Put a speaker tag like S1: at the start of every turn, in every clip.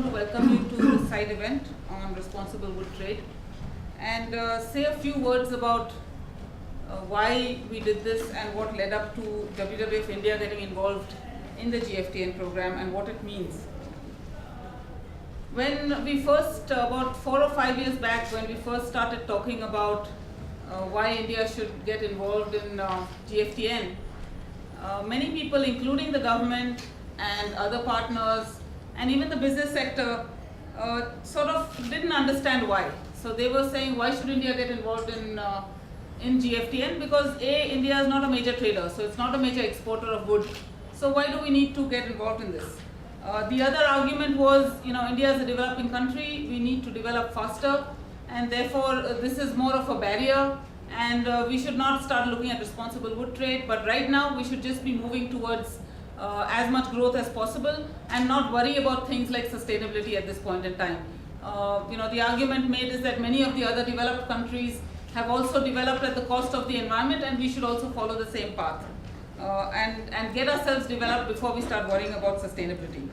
S1: to welcome you to this side event on responsible wood trade and say a few words about why we did this and what led up to WWF India getting involved in the GFTN program and what it means. When we first, about 4 or 5 years back, when we first started talking about why India should get involved in GFTN, many people, including the government and other partners and even the business sector, sort of didn't understand why. So they were saying, why should India get involved in GFTN? Because A, India is not a major trader, so it's not a major exporter of wood. So why do we need to get involved in this? The other argument was, India is a developing country, we need to develop faster, and therefore this is more of a barrier, and we should not start looking at responsible wood trade, but right now we should just be moving towards as much growth as possible and not worry about things like sustainability at this point in time. The argument made is that many of the other developed countries have also developed at the cost of the environment, and we should also follow the same path and get ourselves developed before we start worrying about sustainability.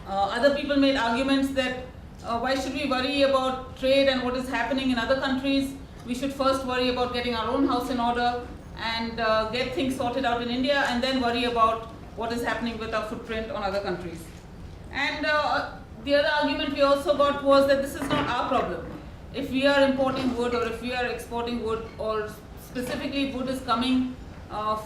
S1: Other people made arguments that why should we worry about trade and what is happening in other countries? We should first worry about getting our own house in order and get things sorted out in India, and then worry about what is happening with our footprint on other countries. And the other argument we also got was that this is not our problem. If we are importing wood or if we are exporting wood, or specifically wood is coming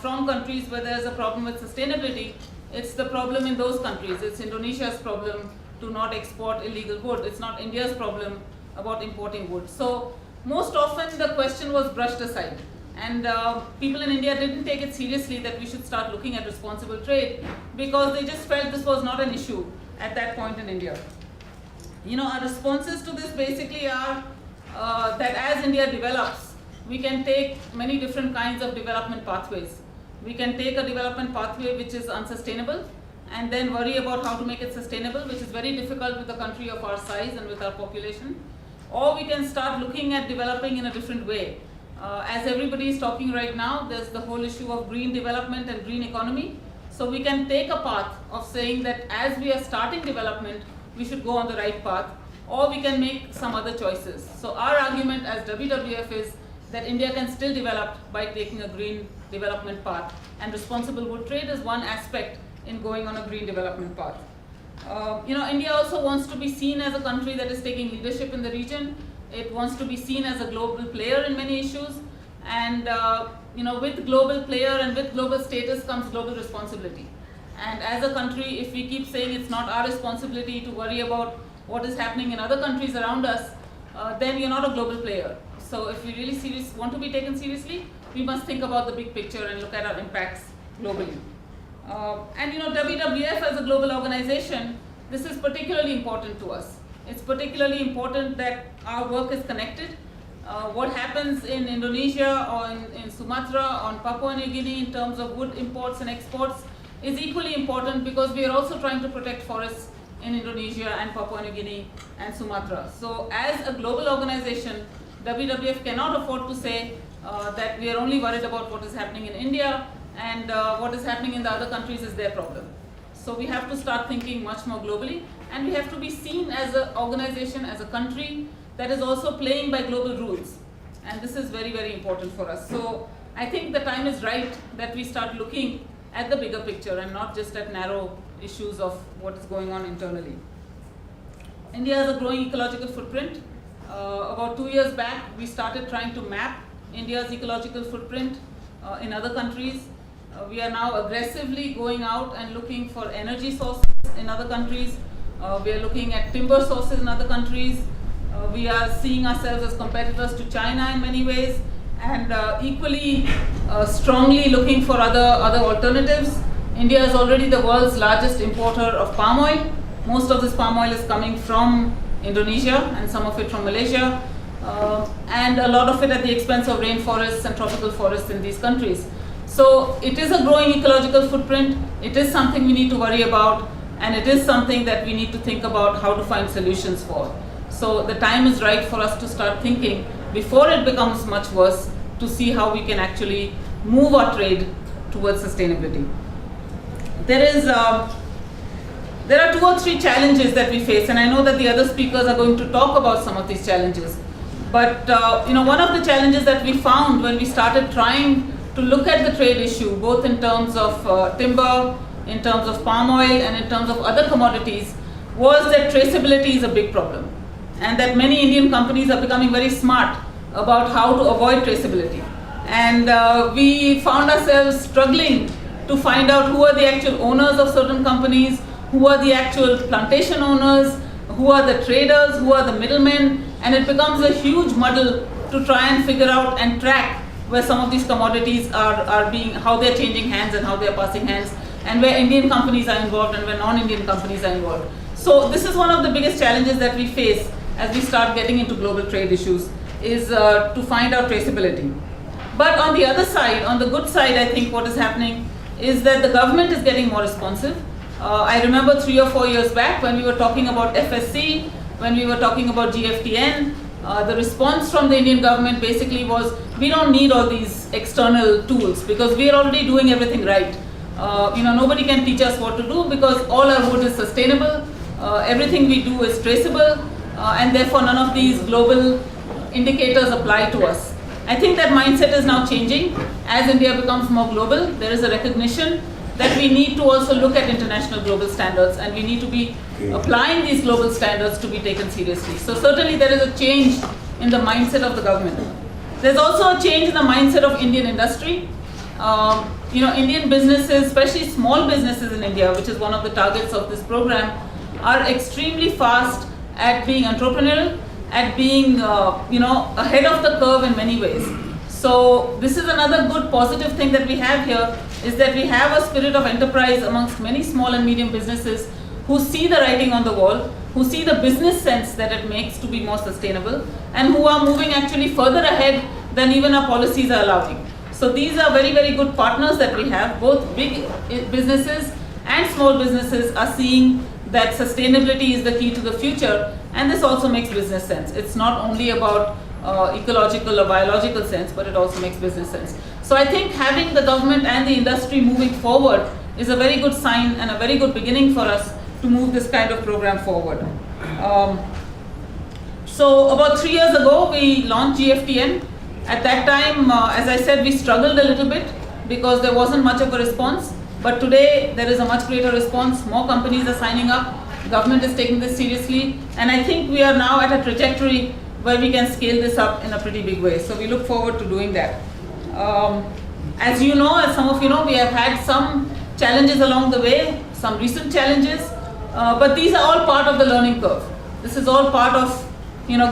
S1: from countries where there is a problem with sustainability, it's the problem in those countries. It's Indonesia's problem to not export illegal wood. It's not India's problem about importing wood. So most often the question was brushed aside, and people in India didn't take it seriously that we should start looking at responsible trade, because they just felt this was not an issue at that point in India. Our responses to this basically are that as India develops, we can take many different kinds of development pathways. We can take a development pathway which is unsustainable and then worry about how to make it sustainable, which is very difficult with a country of our size and with our population. Or we can start looking at developing in a different way. As everybody is talking right now, there's the whole issue of green development and green economy. So we can take a path of saying that as we are starting development, we should go on the right path, or we can make some other choices. So our argument as WWF is that India can still develop by taking a green development path, and responsible wood trade is one aspect in going on a green development path. India also wants to be seen as a country that is taking leadership in the region. It wants to be seen as a global player in many issues, and with global player and with global status comes global responsibility. And as a country, if we keep saying it's not our responsibility to worry about what is happening in other countries around us, then you're not a global player. So if we really want to be taken seriously, we must think about the big picture and look at our impacts globally. WWF as a global organization, this is particularly important to us. It's particularly important that our work is connected. What happens in Indonesia or in Sumatra, on Papua New Guinea in terms of wood imports and exports is equally important, because we are also trying to protect forests in Indonesia and Papua New Guinea and Sumatra. So as a global organization, WWF cannot afford to say that we are only worried about what is happening in India, and what is happening in the other countries is their problem. So we have to start thinking much more globally, and we have to be seen as an organization, as a country that is also playing by global rules. And this is very, very important for us. So I think the time is right that we start looking at the bigger picture and not just at narrow issues of what is going on internally. India has a growing ecological footprint. About 2 years back, we started trying to map India's ecological footprint in other countries. We are now aggressively going out and looking for energy sources in other countries. We are looking at timber sources in other countries. We are seeing ourselves as competitors to China in many ways, and equally strongly looking for other alternatives. India is already the world's largest importer of palm oil. Most of this palm oil is coming from Indonesia and some of it from Malaysia, and a lot of it at the expense of rainforests and tropical forests in these countries. So it is a growing ecological footprint. It is something we need to worry about, and it is something that we need to think about how to find solutions for. So the time is right for us to start thinking before it becomes much worse, to see how we can actually move our trade towards sustainability. There is There are 2 or 3 challenges that we face, and I know that the other speakers are going to talk about some of these challenges. But one of the challenges that we found when we started trying to look at the trade issue, both in terms of timber, in terms of palm oil, and in terms of other commodities, was that traceability is a big problem, and that many Indian companies are becoming very smart about how to avoid traceability. And we found ourselves struggling to find out who are the actual owners of certain companies, who are the actual plantation owners, who are the traders, who are the middlemen, and it becomes a huge muddle to try and figure out and track where some of these commodities are being, how they're changing hands and how they're passing hands, and where Indian companies are involved and where non-Indian companies are involved. So this is one of the biggest challenges that we face as we start getting into global trade issues, is to find out traceability. But on the other side, on the good side, I think what is happening is that the government is getting more responsive. I remember 3 or 4 years back when we were talking about FSC, when we were talking about GFTN, the response from the Indian government basically was, we don't need all these external tools because we are already doing everything right. Nobody can teach us what to do because all our wood is sustainable, everything we do is traceable, and therefore none of these global indicators apply to us. I think that mindset is now changing. As India becomes more global, there is a recognition that we need to also look at international global standards, and we need to be applying these global standards to be taken seriously. So certainly there is a change in the mindset of the government. There's also a change in the mindset of Indian industry. Indian businesses, especially small businesses in India, which is one of the targets of this program, are extremely fast at being entrepreneurial, at being ahead of the curve in many ways. So this is another good positive thing that we have here, is that we have a spirit of enterprise amongst many small and medium businesses who see the writing on the wall, who see the business sense that it makes to be more sustainable, and who are moving actually further ahead than even our policies are allowing. So these are very, very good partners that we have. Both big businesses and small businesses are seeing that sustainability is the key to the future, and this also makes business sense. It's not only about ecological or biological sense, but it also makes business sense. So I think having the government and the industry moving forward is a very good sign and a very good beginning for us to move this kind of program forward. So about 3 years ago, we launched GFTN. At that time, as I said, we struggled a little bit because there wasn't much of a response. But today, there is a much greater response. More companies are signing up. The government is taking this seriously. And I think we are now at a trajectory where we can scale this up in a pretty big way. So we look forward to doing that. As you know, as some of you know, we have had some challenges along the way, some recent challenges, but these are all part of the learning curve. This is all part of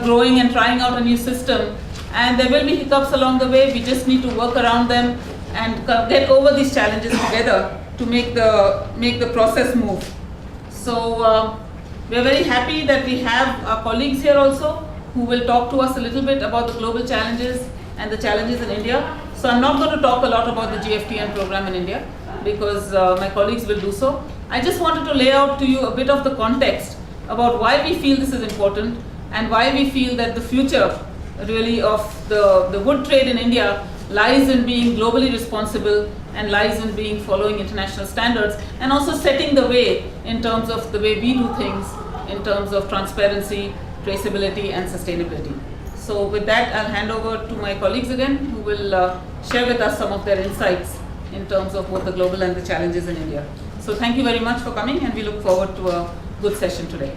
S1: growing and trying out a new system, and there will be hiccups along the way. We just need to work around them and get over these challenges together to make the process move. So we are very happy that we have our colleagues here also who will talk to us a little bit about the global challenges and the challenges in India. So I'm not going to talk a lot about the GFTN program in India because my colleagues will do so. I just wanted to lay out to you a bit of the context about why we feel this is important and why we feel that the future really of the wood trade in India lies in being globally responsible and lies in being following international standards and also setting the way in terms of the way we do things in terms of transparency, traceability and sustainability. So with that, I'll hand over to my colleagues again who will share with us some of their insights in terms of both the global and the challenges in India. So thank you very much for coming, and we look forward to a good session today.